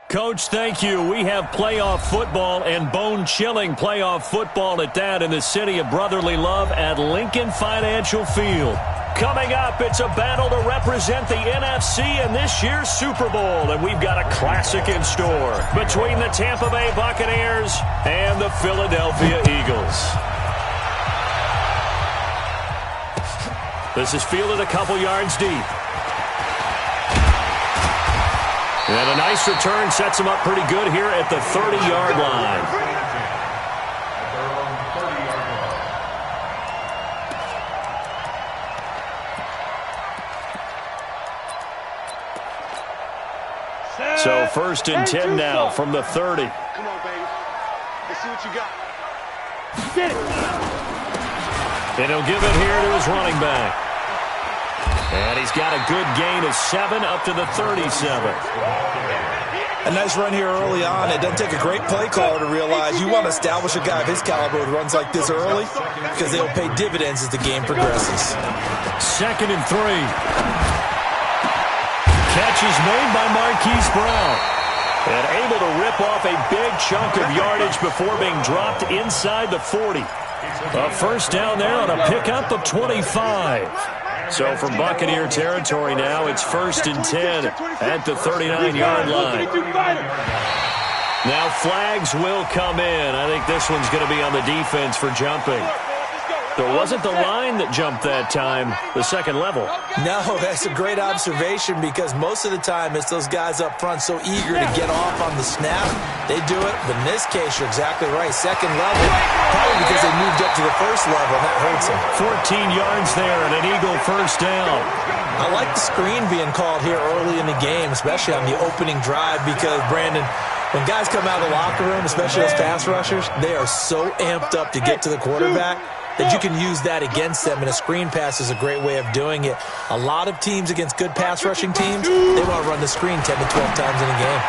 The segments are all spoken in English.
Coach, thank you. We have playoff football and bone-chilling playoff football at that in the city of brotherly love at Lincoln Financial Field. Coming up, it's a battle to represent the NFC in this year's Super Bowl, and we've got a classic in store between the Tampa Bay Buccaneers and the Philadelphia Eagles. This is fielded a couple yards deep. And a nice return sets him up pretty good here at the 30-yard line. So 1st and 10 now from the 30. Come on, baby. Let's see what you got. Get it. And he'll give it here to his running back. And he's got a good gain of 7 up to the 37. A nice run here early on. It doesn't take a great play caller to realize you want to establish a guy of his caliber with runs like this early because they'll pay dividends as the game progresses. 2nd and 3. Catch is made by Marquise Brown. And able to rip off a big chunk of yardage before being dropped inside the 40. A first down there on a pickup of 25. So from Buccaneer territory now, it's 1st and 10 at the 39-yard line. Now flags will come in. I think this one's going to be on the defense for jumping. There wasn't the line that jumped that time, the second level. No, that's a great observation because most of the time it's those guys up front so eager to get off on the snap. They do it, but in this case, you're exactly right. Second level, probably because they moved up to the first level, and that hurts them. 14 yards there and an Eagle first down. I like the screen being called here early in the game, especially on the opening drive because, Brandon, when guys come out of the locker room, especially those pass rushers, they are so amped up to get to the quarterback that you can use that against them, and a screen pass is a great way of doing it. A lot of teams against good pass-rushing teams, they want to run the screen 10 to 12 times in a game.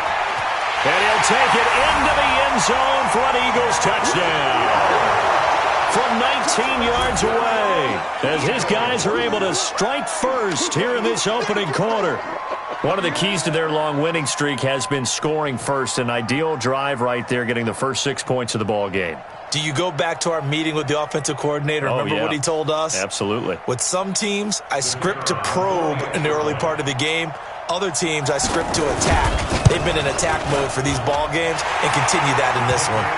And he'll take it into the end zone for an Eagles touchdown. From 19 yards away, as his guys are able to strike first here in this opening quarter. One of the keys to their long winning streak has been scoring first. An ideal drive right there, getting the first 6 points of the ball game. Do you go back to our meeting with the offensive coordinator? Remember what he told us? Absolutely. With some teams, I script to probe in the early part of the game. Other teams, I script to attack. They've been in attack mode for these ball games and continue that in this one.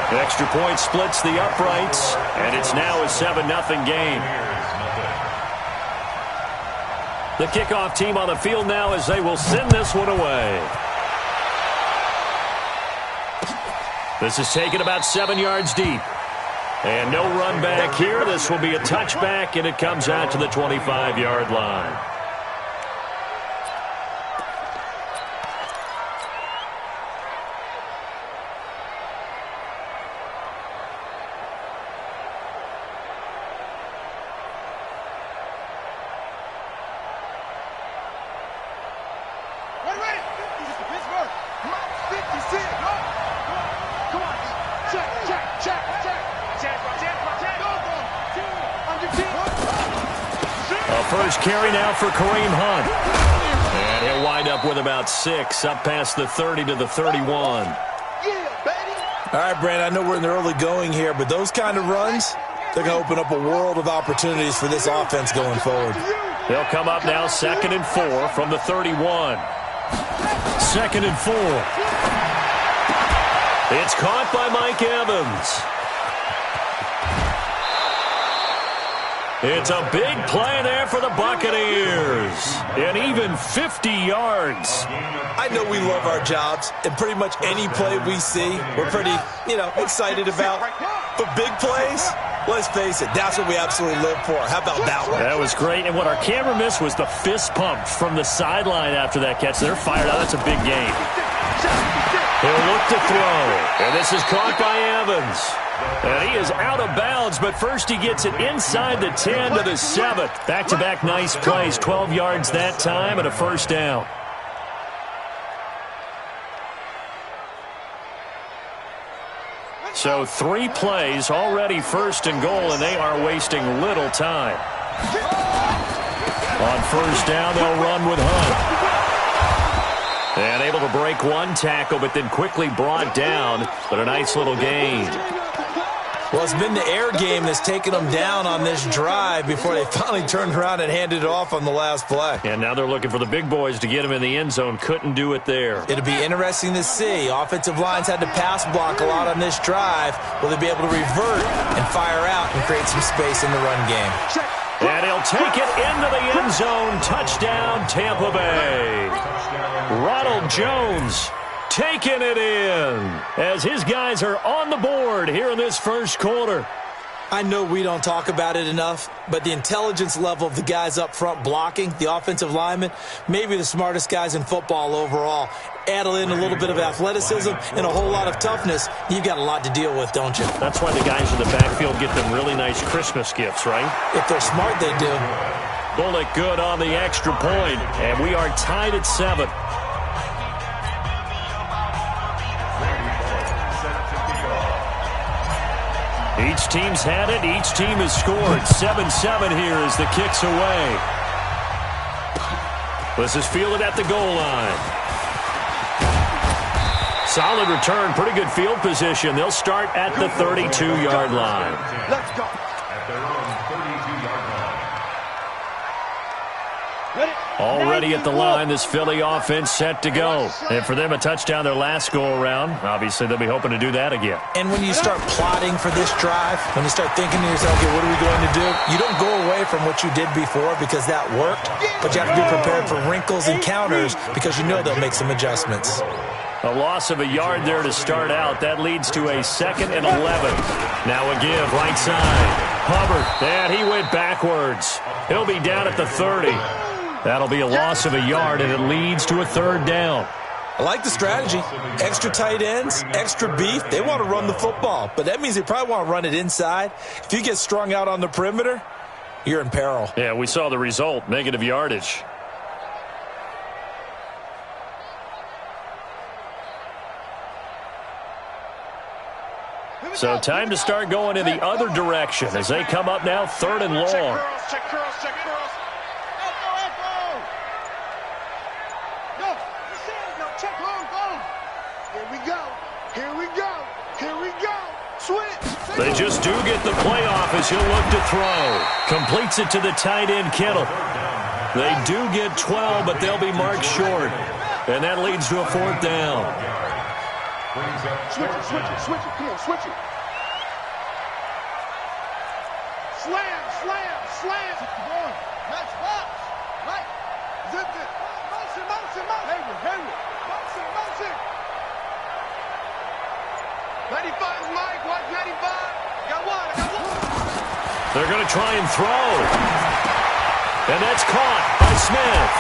The extra point splits the uprights, and it's now a 7-0 game. The kickoff team on the field now as they will send this one away. This is taken about 7 yards deep. And no run back here. This will be a touchback, and it comes out to the 25-yard line. First carry now for Kareem Hunt. And he'll wind up with about 6, up past the 30 to the 31. All right, Brandon, I know we're in the early going here, but those kind of runs, they're going to open up a world of opportunities for this offense going forward. They'll come up now 2nd and 4 from the 31. 2nd and 4. It's caught by Mike Evans. It's a big play there for the Buccaneers. And even 50 yards. I know we love our jobs, and pretty much any play we see, we're pretty, excited about. But big plays, let's face it, that's what we absolutely live for. How about that one? That was great. And what our camera missed was the fist pump from the sideline after that catch. They're fired out. That's a big gain. He'll look to throw. And this is caught by Evans. And he is out of bounds, but first he gets it inside the 10 to the 7. Back-to-back nice plays, 12 yards that time and a first down. So 3 plays, already first and goal, and they are wasting little time. On first down, they'll run with Hunt. And able to break one tackle, but then quickly brought down. But a nice little gain. Well, it's been the air game that's taken them down on this drive before they finally turned around and handed it off on the last play. And now they're looking for the big boys to get him in the end zone. Couldn't do it there. It'll be interesting to see. Offensive lines had to pass block a lot on this drive. Will they be able to revert and fire out and create some space in the run game? And he'll take it into the end zone. Touchdown, Tampa Bay. Ronald Jones taking it in as his guys are on the board here in this first quarter. I know we don't talk about it enough, but the intelligence level of the guys up front blocking, the offensive linemen, maybe the smartest guys in football overall. Add in a little bit of athleticism and a whole lot of toughness, you've got a lot to deal with, don't you? That's why the guys in the backfield get them really nice Christmas gifts, right? If they're smart, they do. Bullock good on the extra point, and we are tied at 7. Each team's had it. Each team has scored. 7-7 here as the kick's away. This is fielded at the goal line. Solid return. Pretty good field position. They'll start at the 32-yard line. Let's go. At their own 32-yard line. Already at the line, this Philly offense set to go. And for them, a touchdown their last go-around. Obviously, they'll be hoping to do that again. And when you start plotting for this drive, when you start thinking to yourself, okay, what are we going to do? You don't go away from what you did before because that worked, but you have to be prepared for wrinkles and counters because you know they'll make some adjustments. A loss of a yard there to start out. That leads to a 2nd and 11. Now a give, right side. Hubbard, and he went backwards. He'll be down at the 30. That'll be a loss of a yard, and it leads to a 3rd down. I like the strategy. Extra tight ends, extra beef. They want to run the football, but that means they probably want to run it inside. If you get strung out on the perimeter, you're in peril. Yeah, we saw the result, negative yardage. So time to start going in the other direction as they come up now 3rd and long. Check curls, check curls. No, check long, go. Here we go. Here we go. Here we go. Switch. They just do get the playoff as he'll look to throw. Completes it to the tight end, Kittle. They do get 12, but they'll be marked short. And that leads to a 4th down. Switch it. Come on, switch it. Slam. Match box. Right. Zip it. Motion. Hayward. Motion. 95, Mike. Watch 95. Got one. They're going to try and throw. And that's caught by Smith.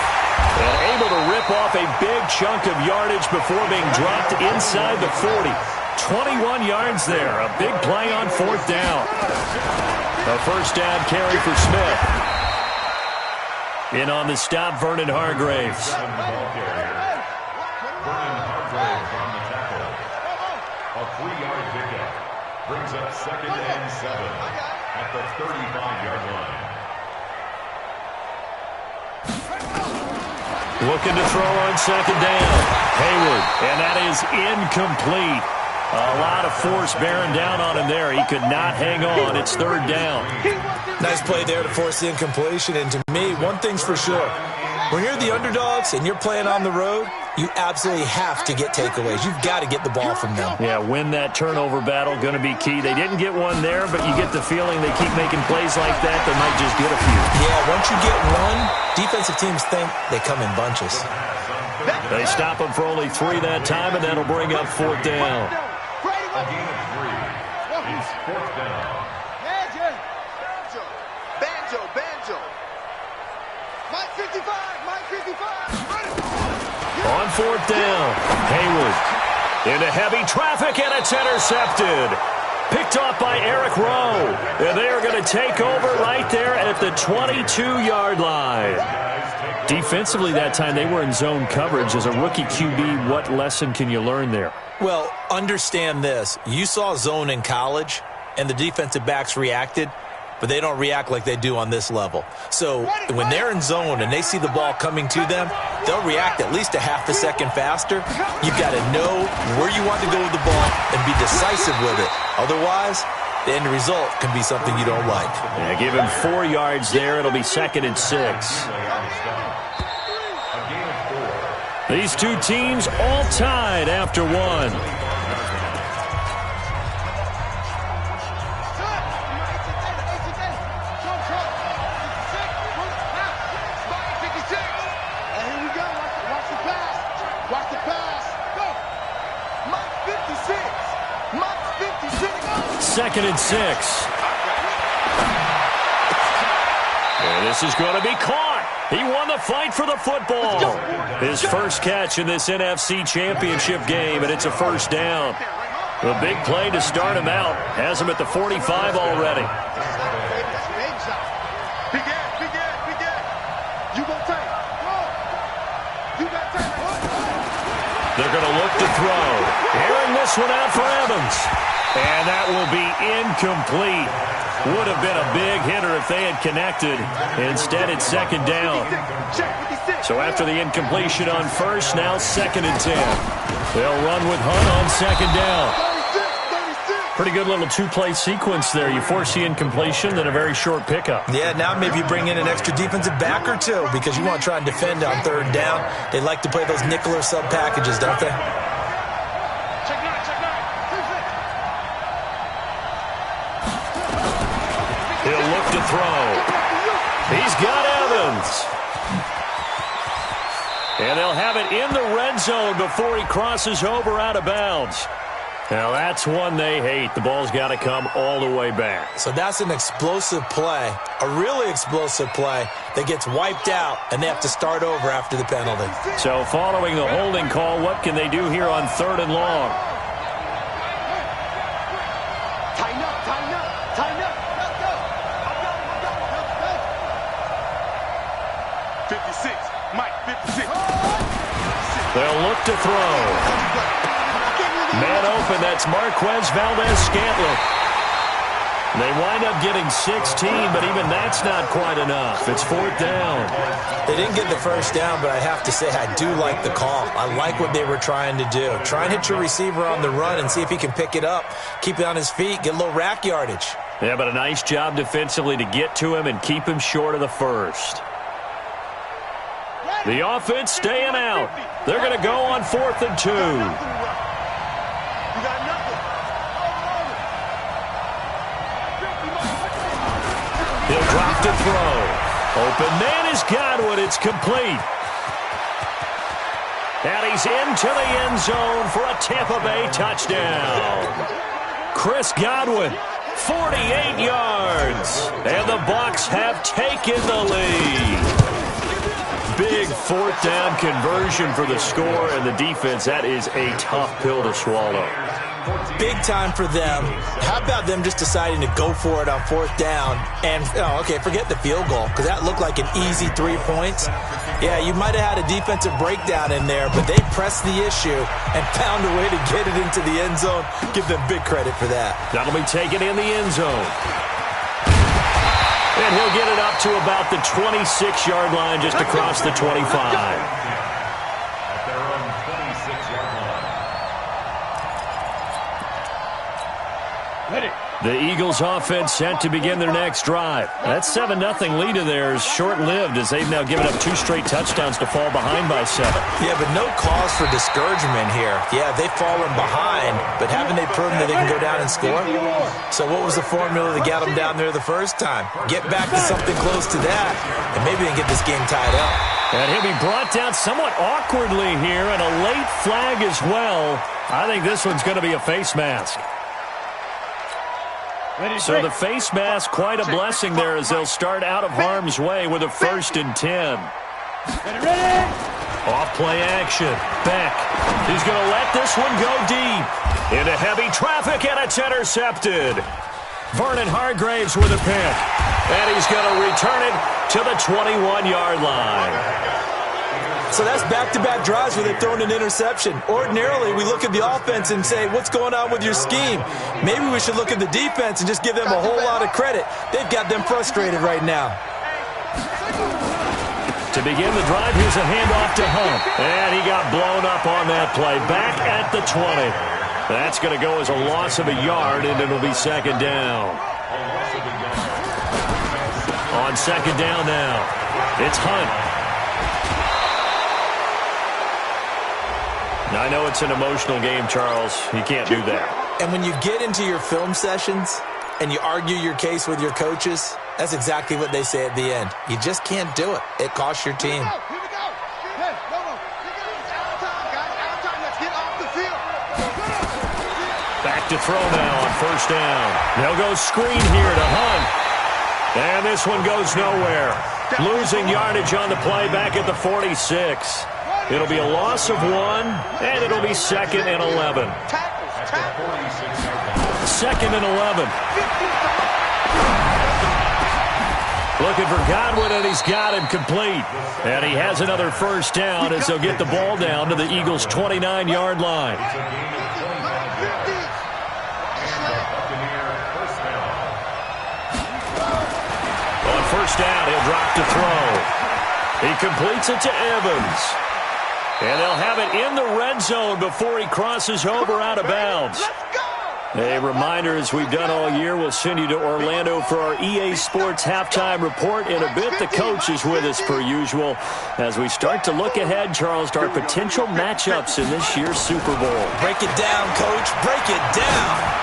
And able to rip off a big chunk of yardage before being dropped inside the 40. 21 yards there. A big play on 4th down. A 1st down carry for Smith. In on the stop, Vernon Hargraves. Vernon Hargraves on the tackle. A 3-yard pickup. Brings up 2nd and 7 at the 35-yard line. Looking to throw on 2nd down. Hayward, and that is incomplete. A lot of force bearing down on him there. He could not hang on. It's 3rd down. Nice play there to force the incompletion. And to me, one thing's for sure. When you're the underdogs and you're playing on the road, you absolutely have to get takeaways. You've got to get the ball from them. Yeah, win that turnover battle, going to be key. They didn't get one there, but you get the feeling they keep making plays like that, they might just get a few. Yeah, once you get one, defensive teams think they come in bunches. They stop them for only 3 that time, and that'll bring up 4th down. A gain of 3. It's 4th down. Banjo. Mike 55. On 4th down, Hayward into heavy traffic, and it's intercepted. Picked off by Eric Rowe. And they are going to take over right there at the 22-yard line. Defensively that time, they were in zone coverage. As a rookie QB, what lesson can you learn there? Well, understand this. You saw zone in college, and the defensive backs reacted. But but they don't react like they do on this level. So when they're in zone and they see the ball coming to them, they'll react at least a half a second faster. You've got to know where you want to go with the ball and be decisive with it. Otherwise, the end result can be something you don't like. Yeah, give him 4 yards there. It'll be 2nd and 6. These two teams all tied after 1. Second and 6. And this is going to be caught. He won the fight for the football. His first catch in this NFC Championship game, and it's a first down. A big play to start him out. Has him at the 45 already. They're going to look to throw. Airing this one out for Evans. And that will be incomplete. Would have been a big hitter if they had connected. Instead, it's 2nd down. So after the incompletion on first, now 2nd and 10. They'll run with Hunt on 2nd down. Pretty good little 2-play sequence there. You force the incompletion, then a very short pickup. Yeah, now maybe you bring in an extra defensive back or two because you want to try and defend on 3rd down. They like to play those nickel or sub packages, don't they? He'll look to throw. He's got Evans. And they'll have it in the red zone before he crosses over out of bounds. Now, that's one they hate. The ball's got to come all the way back. So that's an explosive play, a really explosive play that gets wiped out, and they have to start over after the penalty. So following the holding call, what can they do here on 3rd and long? Tighten up, tighten up, tighten up. Let's go. 56, Mike, 56. They'll look to throw. Man open, that's Marquez Valdez-Scantling. They wind up getting 16, but even that's not quite enough. It's 4th down. They didn't get the first down, but I have to say I do like the call. I like what they were trying to do. Try and hit your receiver on the run and see if he can pick it up, keep it on his feet, get a little rack yardage. Yeah, but a nice job defensively to get to him and keep him short of the first. The offense staying out. They're going to go on 4th and 2. He'll drop to throw. Open man is Godwin. It's complete. And he's into the end zone for a Tampa Bay touchdown. Chris Godwin, 48 yards. And the Bucs have taken the lead. Big 4th down conversion for the score, and the defense, that is a tough pill to swallow. Big time for them. How about them just deciding to go for it on 4th down? And, forget the field goal, because that looked like an easy 3 points. Yeah, you might have had a defensive breakdown in there, but they pressed the issue and found a way to get it into the end zone. Give them big credit for that. That'll be taken in the end zone. And he'll get it up to about the 26-yard line, just across the 25. At their own 26-yard line. The Eagles offense set to begin their next drive. That 7-0 lead of theirs short-lived as they've now given up 2 straight touchdowns to fall behind by 7. Yeah, but no cause for discouragement here. Yeah, they've fallen behind, but haven't they proven that they can go down and score? So what was the formula to get them down there the first time? Get back to something close to that, and maybe they can get this game tied up. And he'll be brought down somewhat awkwardly here, and a late flag as well. I think this one's going to be a face mask. So the face mask, quite a blessing there as they'll start out of harm's way with a 1st and 10. Off play action. Beck. He's going to let this one go deep. Into heavy traffic, and it's intercepted. Vernon Hargraves with a pick. And he's going to return it to the 21-yard line. So that's back-to-back drives where they've thrown an interception. Ordinarily, we look at the offense and say, what's going on with your scheme? Maybe we should look at the defense and just give them a whole lot of credit. They've got them frustrated right now. To begin the drive, here's a handoff to Hunt. And he got blown up on that play. Back at the 20. That's going to go as a loss of a yard, and it'll be second down. On second down now, it's Hunt. Now, I know it's an emotional game, Charles. You can't do that. And when you get into your film sessions and you argue your case with your coaches, that's exactly what they say at the end. You just can't do it. It costs your team. Here we go. Hey, no. Out of time, guys. Out of time. Let's get off the field. Back to throw now on first down. They'll go screen here to Hunt. And this one goes nowhere. Losing yardage on the play back at the 46. It'll be a loss of 1, and it'll be second and 11. Second and 11. Looking for Godwin, and he's got him complete. And he has another first down as they'll get the ball down to the Eagles' 29-yard line. On first down, he'll drop to throw. He completes it to Evans. And they'll have it in the red zone before he crosses over out of bounds. A reminder, as we've done all year, we'll send you to Orlando for our EA Sports halftime report. In a bit, the coach is with us per usual as we start to look ahead, Charles, to our potential matchups in this year's Super Bowl. Break it down, Coach. Break it down.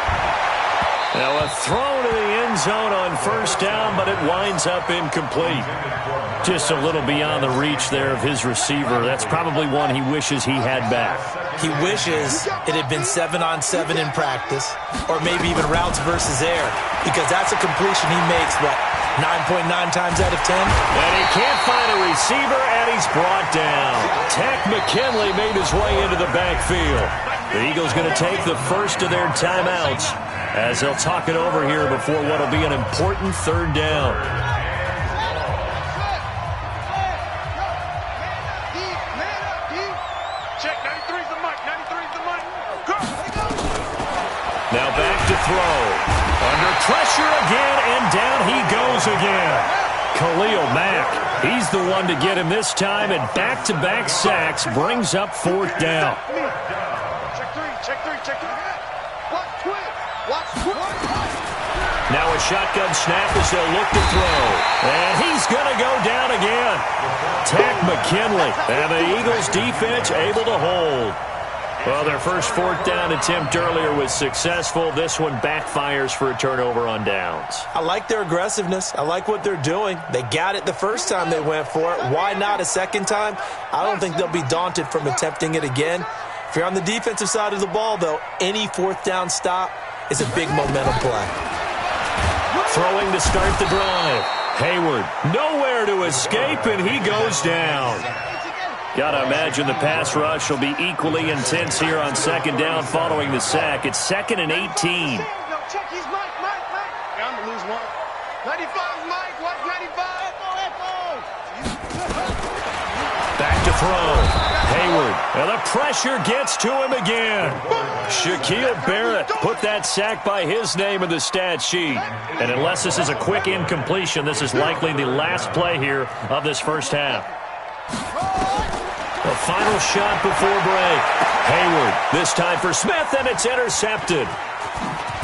Now a throw to the end zone on first down, but it winds up incomplete. Just a little beyond the reach there of his receiver. That's probably one he wishes he had back. He wishes it had been 7-on-7 in practice, or maybe even routes versus air, because that's a completion he makes, what, 9.9 times out of 10? And he can't find a receiver, and he's brought down. Takk McKinley made his way into the backfield. The Eagles going to take the first of their timeouts as they'll talk it over here before what will be an important third down. Now back to throw. Under pressure again, and down he goes again. Khalil Mack, he's the one to get him this time, and back-to-back sacks brings up fourth down. Now a shotgun snap as they'll look to throw. And he's going to go down again. Takk McKinley, and the Eagles defense able to hold. Well, their first fourth down attempt earlier was successful. This one backfires for a turnover on downs. I like their aggressiveness. I like what they're doing. They got it the first time they went for it. Why not a second time? I don't think they'll be daunted from attempting it again. If you're on the defensive side of the ball, though, any fourth down stop is a big momentum play. Throwing to start the drive. Hayward, nowhere to escape, and he goes down. Got to imagine the pass rush will be equally intense here on second down following the sack. It's second and 18. Check his Mike. I'm going to lose one. 95, Mike. What, 95? Back to throw. Hayward, and the pressure gets to him again. Shaquille Barrett put that sack by his name in the stat sheet. And unless this is a quick incompletion, this is likely the last play here of this first half. The final shot before break. Hayward, this time for Smith, and it's intercepted.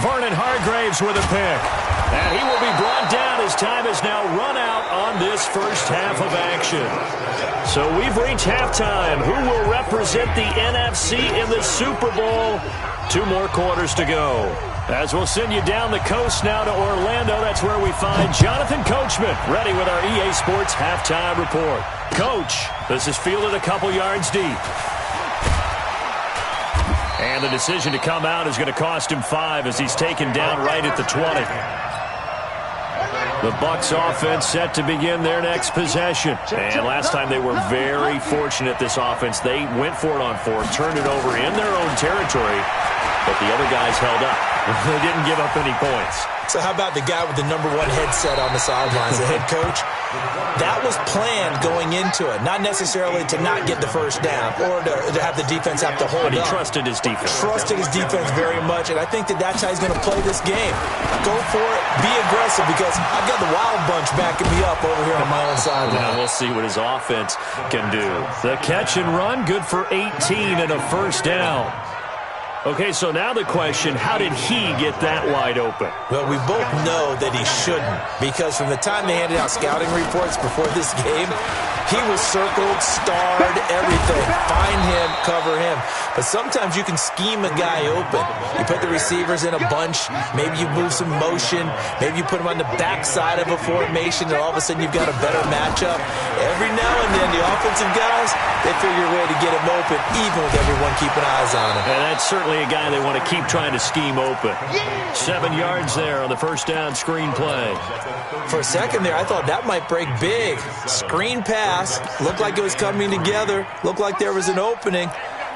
Vernon Hargraves with a pick. And he will be brought down as time has now run out on this first half of action. So we've reached halftime. Who will represent the NFC in the Super Bowl? 2 more quarters to go. As we'll send you down the coast now to Orlando, that's where we find Jonathan Coachman, ready with our EA Sports halftime report. Coach, this is fielded a couple yards deep. And the decision to come out is going to cost him 5 as he's taken down right at the 20. The Bucs offense set to begin their next possession. And last time they were very fortunate, this offense. They went for it on 4, turned it over in their own territory, but the other guys held up. They didn't give up any points. So how about the guy with the #1 headset on the sidelines, the head coach? That was planned going into it, not necessarily to not get the first down or to have the defense have to hold up. But he trusted his defense. Trusted his defense very much, and I think that's how he's going to play this game. Go for it, be aggressive, because I've got the Wild Bunch backing me up over here on my own side. Now we'll see what his offense can do. The catch and run, good for 18 and a first down. Okay, so now the question, how did he get that wide open? Well, we both know that he shouldn't, because from the time they handed out scouting reports before this game, he was circled, starred, everything. Find him, cover him. But sometimes you can scheme a guy open. You put the receivers in a bunch. Maybe you move some motion. Maybe you put them on the backside of a formation, and all of a sudden you've got a better matchup. Every now and then, the offensive guys, they figure a way to get him open, even with everyone keeping eyes on him. And that's certainly a guy they want to keep trying to scheme open. 7 yards there on the first down screen play. For a second there, I thought that might break big. Screen pass. Looked like it was coming together. Looked like there was an opening.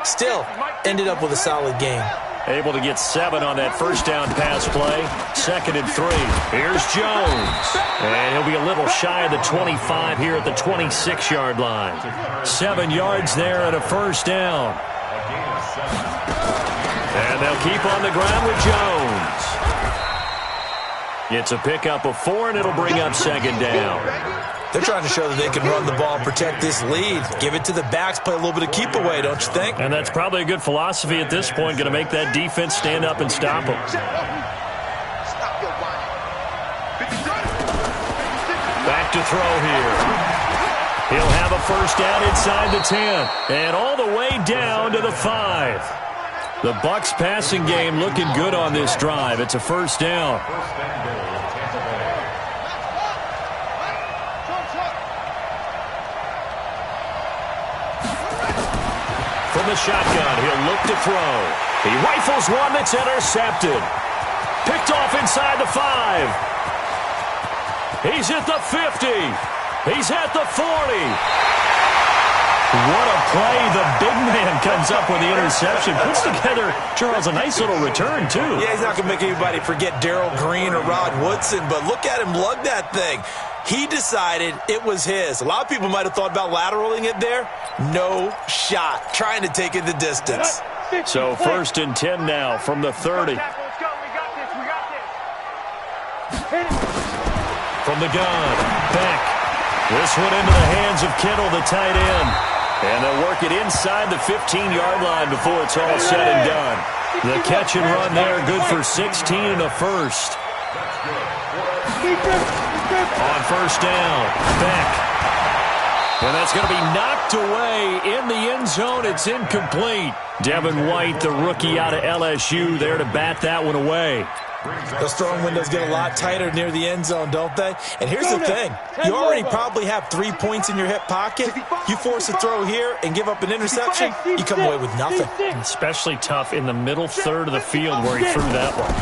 Still, ended up with a solid game. Able to get 7 on that first down pass play. 2nd and 3. Here's Jones. And he'll be a little shy of the 25 here at the 26-yard line. 7 yards there and a first down. And they'll keep on the ground with Jones. It's a pickup of 4, and it'll bring up 2nd down. They're trying to show that they can run the ball and protect this lead. Give it to the backs, play a little bit of keep away, don't you think? And that's probably a good philosophy at this point, going to make that defense stand up and stop them. Back to throw here. He'll have a first down inside the 10, and all the way down to the 5. The Bucs passing game looking good on this drive. It's a first down. From the shotgun, he'll look to throw. He rifles one that's intercepted. Picked off inside the 5. He's at the 50. He's at the 40. What a play. The big man comes up with the interception. Puts together, Charles, a nice little return, too. Yeah, he's not going to make anybody forget Darrell Green or Rod Woodson, but look at him lug that thing. He decided it was his. A lot of people might have thought about lateraling it there. No shot. Trying to take it the distance. So 1st and 10 now from the 30. From the gun, back. This one into the hands of Kittle, the tight end. And they'll work it inside the 15-yard line before it's all said and done. The catch and run there, good for 16 and a first. On first down, back. And that's going to be knocked away in the end zone. It's incomplete. Devin White, the rookie out of LSU, there to bat that one away. Those throwing windows get a lot tighter near the end zone, don't they? And here's the thing. You already probably have 3 points in your hip pocket. You force a throw here and give up an interception, you come away with nothing. Especially tough in the middle third of the field where he threw that one.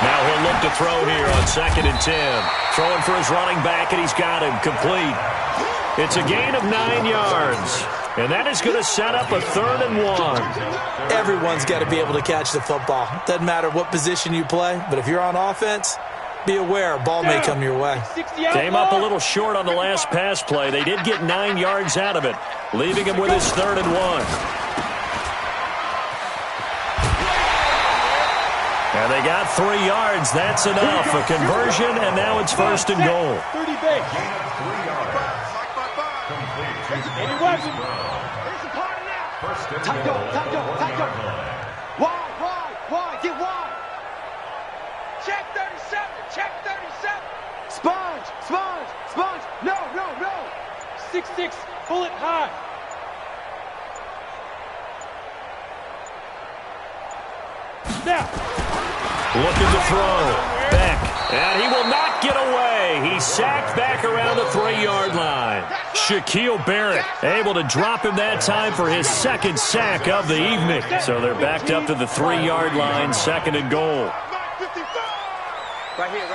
Now he'll look to throw here on 2nd and 10. Throwing for his running back, and he's got him complete. It's a gain of 9 yards. And that is going to set up a 3rd and 1. Everyone's got to be able to catch the football. Doesn't matter what position you play, but if you're on offense, be aware a ball may come your way. Came up a little short on the last pass play. They did get 9 yards out of it, leaving him with his 3rd and 1. And they got 3 yards. That's enough. A conversion, and now it's 1st and goal. 30 base. 81. Tight go. Wide, get wide. Check 37. Sponge. No. 6'6", pull it high. Now. Looking to throw. Back. And he will not get away. He's sacked back around the 3-yard line. Shaquille Barrett able to drop him that time for his 2nd sack of the evening. So they're backed up to the 3-yard line, 2nd and goal. Right here.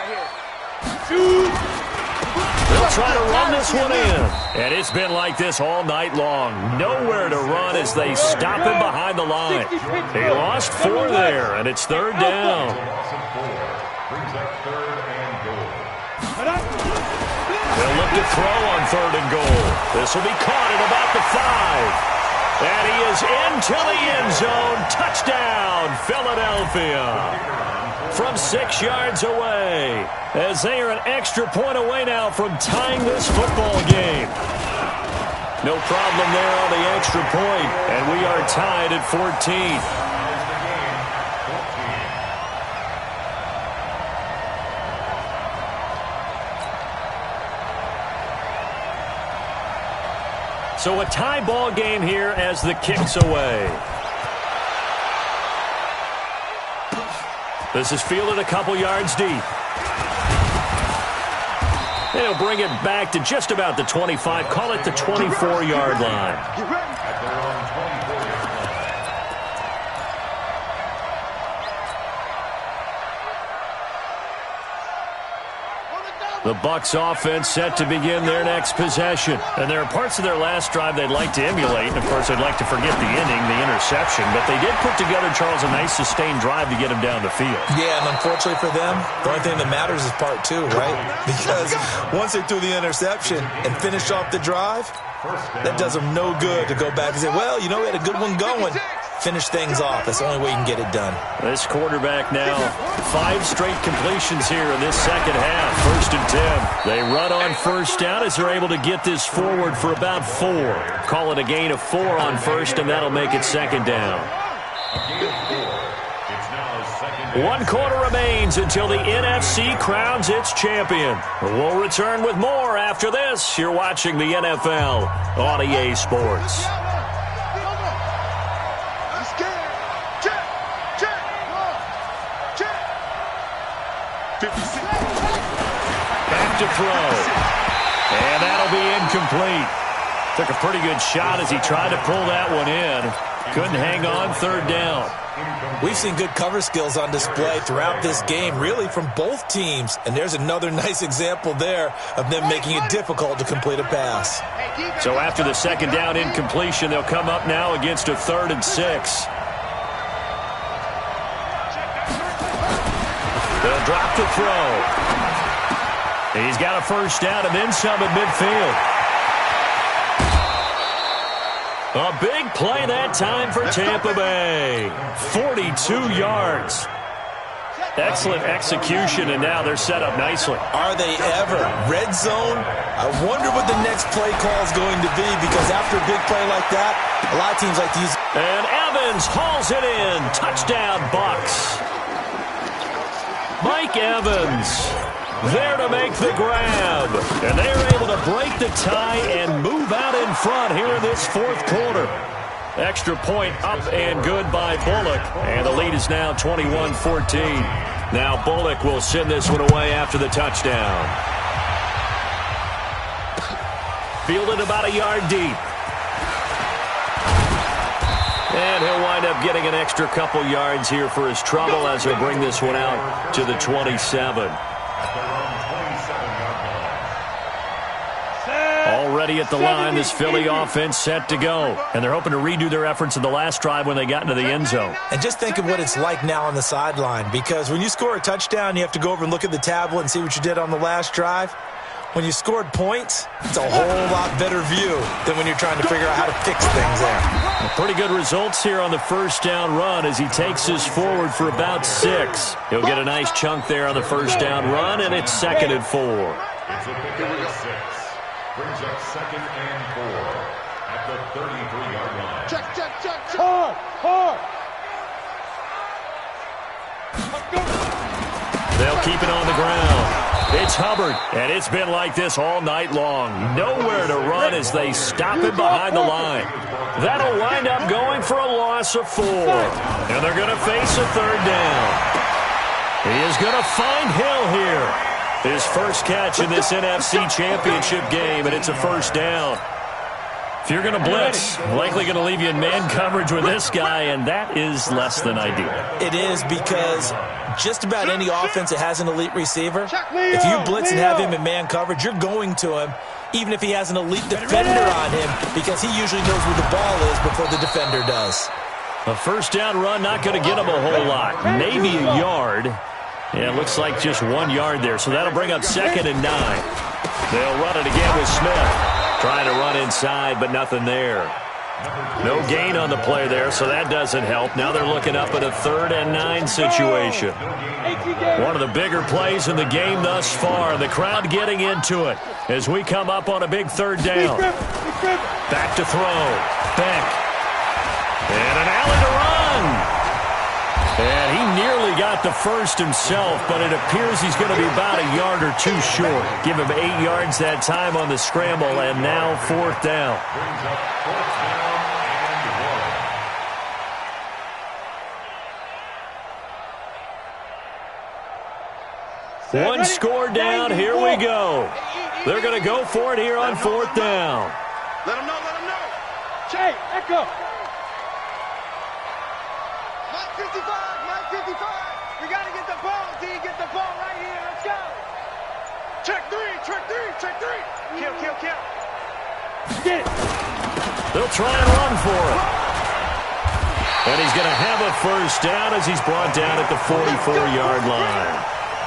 They'll try to run this one in. And it's been like this all night long. Nowhere to run as they stop him behind the line. He lost 4 there, and it's 3rd down. Brings up 3rd and goal. They'll look to throw on 3rd and goal. This will be caught at about the 5. And he is into the end zone. Touchdown, Philadelphia. From 6 yards away, as they are an extra point away now from tying this football game. No problem there on the extra point, and we are tied at 14. So a tie ball game here as the kick's away. This is fielded a couple yards deep. And he'll bring it back to just about the 25. Call it the 24-yard line. The Bucs offense set to begin their next possession. And there are parts of their last drive they'd like to emulate. And, of course, they'd like to forget the inning, the interception. But they did put together, Charles, a nice sustained drive to get him down the field. Yeah, and unfortunately for them, the only thing that matters is part 2, right? Because once they threw the interception and finished off the drive, that does them no good to go back and say, well, you know, we had a good one going. Finish things off. That's the only way you can get it done. This quarterback now, 5 straight completions here in this second half. 1st and 10. They run on 1st down as they're able to get this forward for about 4. Call it a gain of 4 on 1st, and that'll make it 2nd down. 1 quarter remains until the NFC crowns its champion. We'll return with more after this. You're watching the NFL on EA Sports. Back to throw. And that'll be incomplete. Took a pretty good shot as he tried to pull that one in. Couldn't hang on 3rd down. We've seen good cover skills on display throughout this game, really from both teams. And there's another nice example there of them making it difficult to complete a pass. So after the 2nd down incompletion, they'll come up now against a 3rd and 6. They'll drop to throw. He's got a 1st down and then some at midfield. A big play that time for Tampa Bay. 42 yards. Excellent execution, and now they're set up nicely. Are they ever? Red zone? I wonder what the next play call is going to be, because after a big play like that, a lot of teams like to use. And Evans hauls it in. Touchdown, Bucs. Mike Evans there to make the grab. And they're able to break the tie and move out in front here in this 4th quarter. Extra point up and good by Bullock. And the lead is now 21-14. Now Bullock will send this one away after the touchdown. Fielded about a yard deep. And he'll wind up getting an extra couple yards here for his trouble as he'll bring this one out to the 27. Already at the line, this Philly offense set to go. And they're hoping to redo their efforts in the last drive when they got into the end zone. And just think of what it's like now on the sideline, because when you score a touchdown, you have to go over and look at the tablet and see what you did on the last drive. When you scored points, it's a whole lot better view than when you're trying to figure out how to fix things there. Pretty good results here on the 1st down run as he takes this forward for about 6. He'll get a nice chunk there on the 1st down run, and it's 2nd and 4. It's a pick of 6. Brings up 2nd and 4 at the 33-yard line. Check. Hard. They'll keep it on the ground. It's Hubbard, and it's been like this all night long. Nowhere to run as they stop him behind the line. That'll wind up going for a loss of 4. And they're going to face a 3rd down. He is going to find Hill here. His first catch in this NFC Championship game, and it's a 1st down. If you're going to blitz, likely going to leave you in man coverage with this guy, and that is less than ideal. It is, because just about any offense that has an elite receiver, if you blitz and have him in man coverage, you're going to him, even if he has an elite defender on him, because he usually knows where the ball is before the defender does. A 1st down run, not going to get him a whole lot. Maybe a yard. Yeah, it looks like just 1 yard there, so that'll bring up 2nd and 9. They'll run it again with Smith. Trying to run inside, but nothing there. No gain on the play there, so that doesn't help. Now they're looking up at a 3rd and 9 situation. One of the bigger plays in the game thus far. The crowd getting into it as we come up on a big 3rd down. Back to throw. Beck. And an alley to run. And he nearly got the first himself, but it appears he's going to be about a yard or 2 short. Give him 8 yards that time on the scramble, and now 4th down. One score down, here we go. They're going to go for it here on 4th down. Let him know, let him know. Jay, echo. Mike 55, Mike 55. We got to get the ball, D. Get the ball right here. Let's go. Check 3, check 3, check 3. Kill, kill, kill. Get it. They'll try and run for it. And he's going to have a first down as he's brought down at the 44-yard line.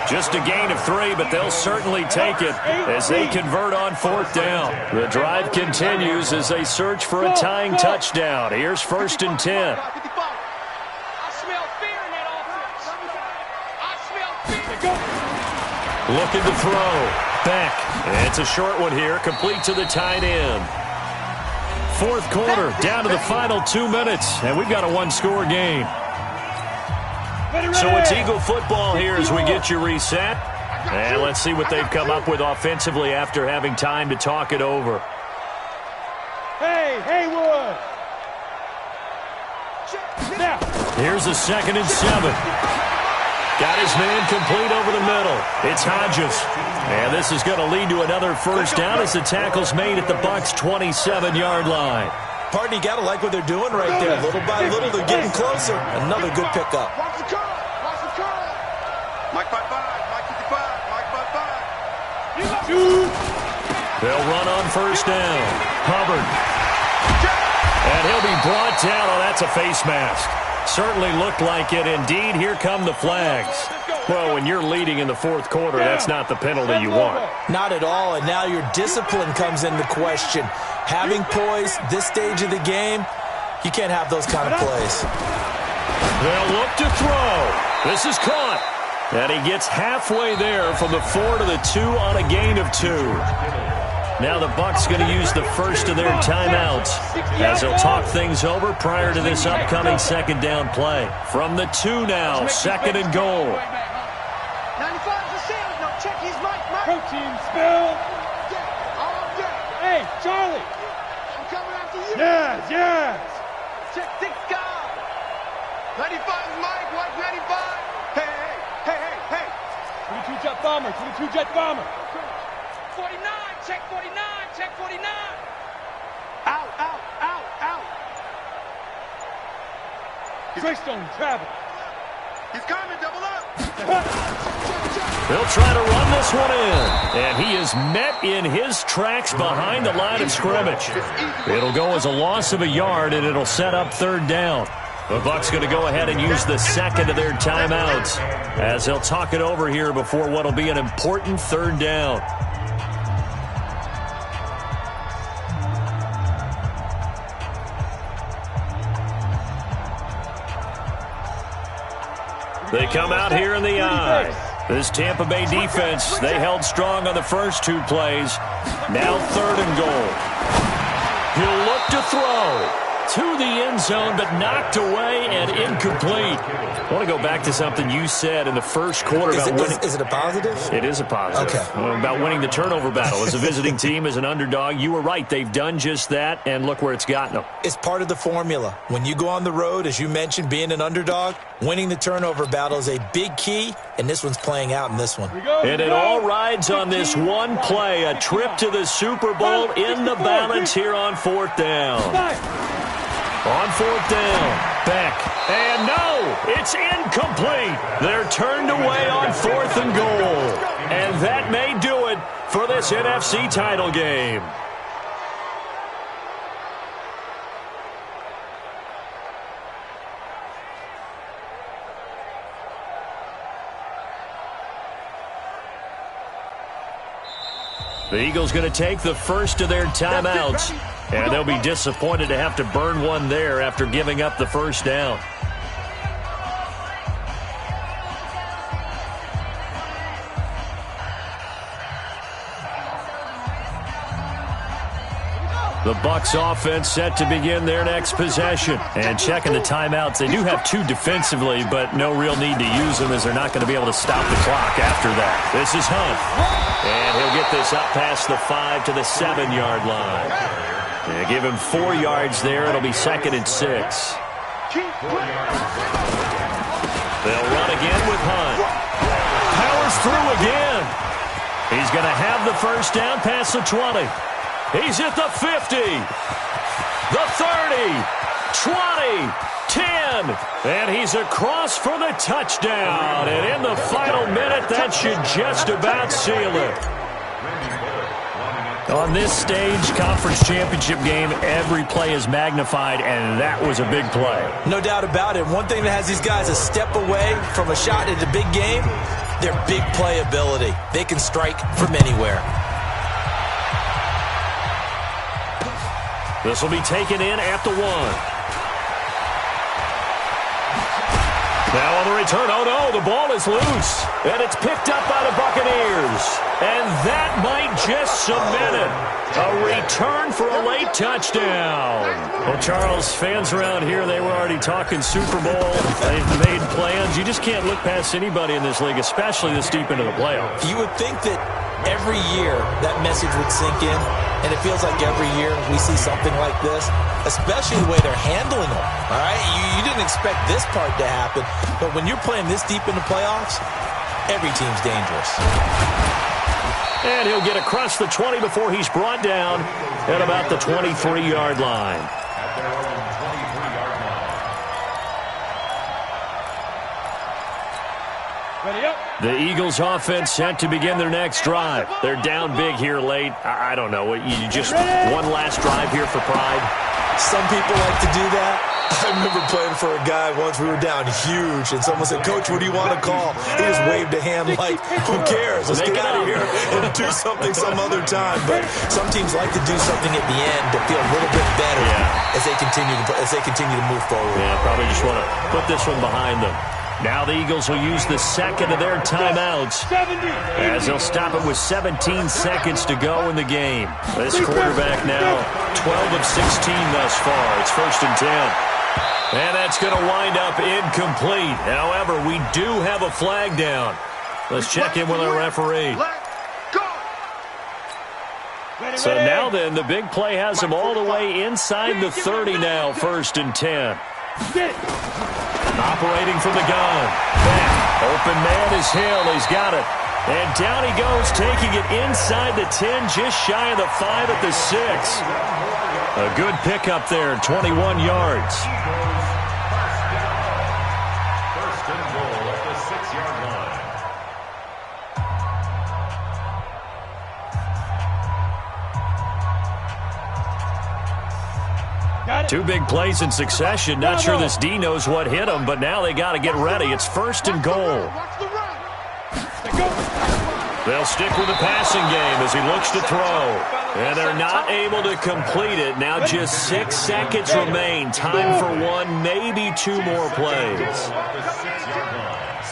Just a gain of 3, but they'll certainly take it as they convert on 4th down. The drive continues as they search for a tying touchdown. Here's 1st and 10. I smell fear in that offense. I smell fear. Looking to throw. Beck. And it's a short one here, complete to the tight end. 4th quarter, down to the final 2 minutes, and we've got a 1-score game. So it's Eagle football here as we get you reset. And let's see what they've come up with offensively after having time to talk it over. Hey, Haywood. Now. Here's a 2nd and 7. Got his man complete over the middle. It's Hodges. And this is going to lead to another first down as the tackle's made at the Bucs' 27-yard line. Pardon, you got to like what they're doing right there. Little by little, they're getting closer. Another good pickup. Watch the curl. Watch the curl. Mike 55, Mike 55, Mike 55. They'll run on first down. Hubbard. And he'll be brought down. Oh, that's a face mask. Certainly looked like it. Indeed, here come the flags. Well, when you're leading in the 4th quarter, that's not the penalty you want. Not at all, and now your discipline comes into question. Having poise this stage of the game, you can't have those kind of plays. They'll look to throw. This is caught. And he gets halfway there from the 4 to the 2 on a gain of 2. Now the Bucs going to use the first of their timeouts as they'll talk things over prior to this upcoming 2nd down play. From the 2 now, 2nd and goal. 95 is the sales. No, check his mic. Protein spill. All day. Hey, Charlie. I'm coming after you. Yes, yes. Check thick guy. 95 is Mike. White 95. Hey, hey, hey, hey, hey. 22 jet bomber. 22 jet bomber. 49. Check 49. Check 49. Out, out, out, out. Greystone travel. He's coming. Double up. They'll try to run this one in. And he is met in his tracks behind the line of scrimmage. It'll go as a loss of a yard, and it'll set up 3rd down. The Bucs going to go ahead and use the 2nd of their timeouts as they'll talk it over here before what will be an important 3rd down. They come out here in the eye. This Tampa Bay defense, they held strong on the first 2 plays. Now 3rd and goal. He'll look to throw to the end zone, but knocked away and incomplete. I want to go back to something you said in the first quarter about winning. Is it a positive? It is a positive. Okay. About winning the turnover battle. As a visiting team, as an underdog, you were right. They've done just that, and look where it's gotten them. It's part of the formula. When you go on the road, as you mentioned, being an underdog, winning the turnover battle is a big key, and this one's playing out in this one. And it all rides on this one play, a trip to the Super Bowl in the balance here on 4th down. On 4th down, Beck, and no, it's incomplete. They're turned away on 4th and goal. And that may do it for this NFC title game. The Eagles going to take the first of their timeouts, and they'll be disappointed to have to burn one there after giving up the first down. The Bucs offense set to begin their next possession. And checking the timeouts, they do have 2 defensively, but no real need to use them as they're not going to be able to stop the clock after that. This is Hunt. And he'll get this up past the 5 to the 7-yard line. They give him 4 yards there. It'll be 2nd and 6. They'll run again with Hunt. Powers through again. He's going to have the first down past the 20. He's at the 50, the 30, 20, 10, and he's across for the touchdown. And in the final minute, that should just about seal it. On this stage, conference championship game, every play is magnified, and that was a big play. No doubt about it. One thing that has these guys a step away from a shot at a big game, their big play ability. They can strike from anywhere. This will be taken in at the 1. Now on the return, oh no, the ball is loose. And it's picked up by the Buccaneers. And that might just cement it. A return for a late touchdown. Well, Charles, fans around here, they were already talking Super Bowl. They've made plans. You just can't look past anybody in this league, especially this deep into the playoffs. You would think that every year that message would sink in. And it feels like every year we see something like this, especially the way they're handling them. All right, you didn't expect this part to happen, but when you're playing this deep in the playoffs, every team's dangerous. And he'll get across the 20 before he's brought down at about the 23-yard line. Ready up. The Eagles offense set to begin their next drive. They're down big here late. I don't know. You just one last drive here for pride. Some people like to do that. I remember playing for a guy once. We were down huge, and someone said, "Coach, what do you want to call?" He just waved a hand like, "Who cares? Let's get out of here and do something some other time." But some teams like to do something at the end to feel a little bit better as they continue to move forward. Yeah, probably just want to put this one behind them. Now the Eagles will use the second of their timeouts as they'll stop it with 17 seconds to go in the game. This quarterback now 12 of 16 thus far. It's 1st and 10. And that's going to wind up incomplete. However, we do have a flag down. Let's check in with our referee. So now then, the big play has him all the way inside the 30 now, 1st and 10. Operating from the gun. Back. Open man is Hill. He's got it. And down he goes, taking it inside the 10, just shy of the 5 at the 6. A good pickup there, 21 yards. First and goal at the 6-yard line. Two big plays in succession. Not sure this D knows what hit him, but now they got to get ready. It's 1st and goal. They'll stick with the passing game as he looks to throw. And they're not able to complete it. Now just 6 seconds remain. Time for one, maybe 2 more plays.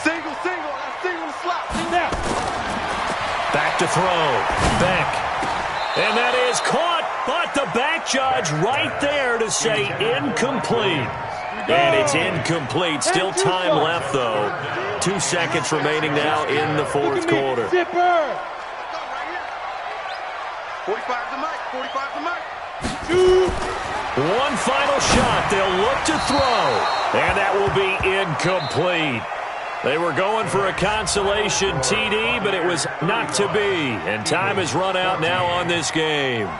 Single, slot. Back to throw. Beck. And that is caught, but the back judge right there to say incomplete. And it's incomplete. Still time left, though. 2 seconds remaining now in the 4th quarter. 45 to Mike. 45 to Mike. One final shot. They'll look to throw. And that will be incomplete. They were going for a consolation TD, but it was not to be. And time has run out now on this game.